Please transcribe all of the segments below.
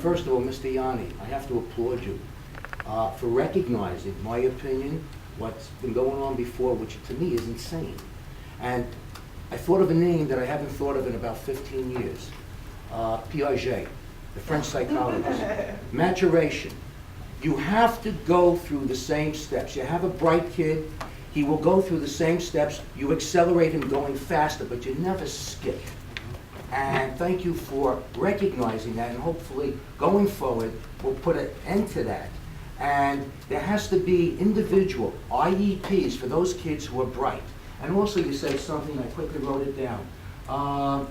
First of all, Mr. Yanni, I have to applaud you for recognizing my opinion, what's been going on before, which to me is insane. And I thought of a name that I haven't thought of in about 15 years. Piaget, the French psychologist. Maturation. You have to go through the same steps. You have a bright kid, he will go through the same steps. You accelerate him going faster, but you never skip. And thank you for recognizing that, and hopefully going forward we'll put an end to that. And there has to be individual IEPs for those kids who are bright. And also you said something, I quickly wrote it down.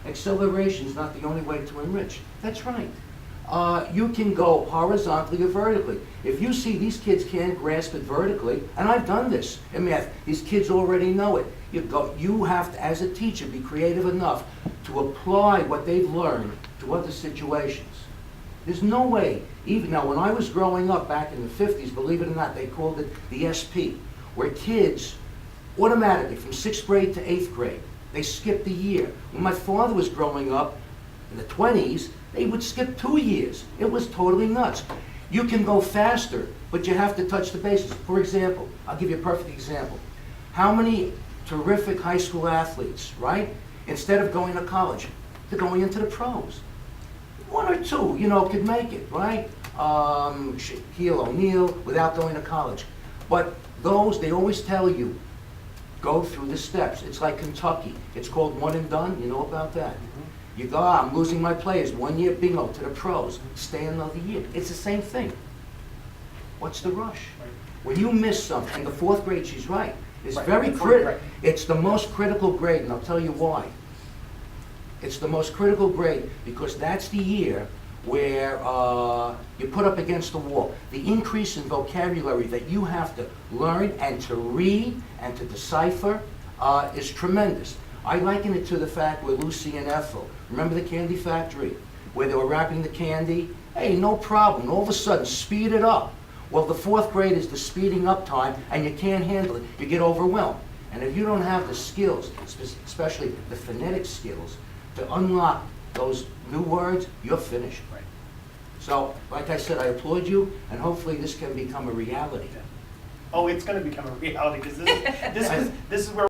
Acceleration is not the only way to enrich. That's right. You can go horizontally or vertically. If you see these kids can't grasp it vertically, and I've done this in math, these kids already know it. You have to, as a teacher, be creative enough to apply what they've learned to other situations. There's no way, even now when I was growing up back in the 50s, believe it or not, they called it the SP, where kids automatically from 6th grade to 8th grade, they skipped a year. When my father was growing up in the 20s, they would skip 2 years. It was totally nuts. You can go faster, but you have to touch the bases. For example, I'll give you a perfect example. How many terrific high school athletes, right? Instead of going to college, they're going into the pros. 1 or 2, could make it, right? Shaquille O'Neal without going to college. But those, they always tell you, go through the steps. It's like Kentucky. It's called one and done. You know about that? You go, I'm losing my players. 1 year, bingo, to the pros. Stay another year. It's the same thing. What's the rush? When you miss something, and the 4th grade, she's right. It's very critical. It's the most critical grade, and I'll tell you why. It's the most critical grade because that's the year where you put up against the wall. The increase in vocabulary that you have to learn and to read and to decipher is tremendous. I liken it to the fact where Lucy and Ethel, remember the candy factory, where they were wrapping the candy? Hey, no problem. All of a sudden, speed it up. Well, the 4th grade is the speeding up time, and you can't handle it. You get overwhelmed. And if you don't have the skills, especially the phonetic skills, to unlock those new words, you're finished. Right. So, like I said, I applaud you, and hopefully this can become a reality. Oh, it's going to become a reality because this is where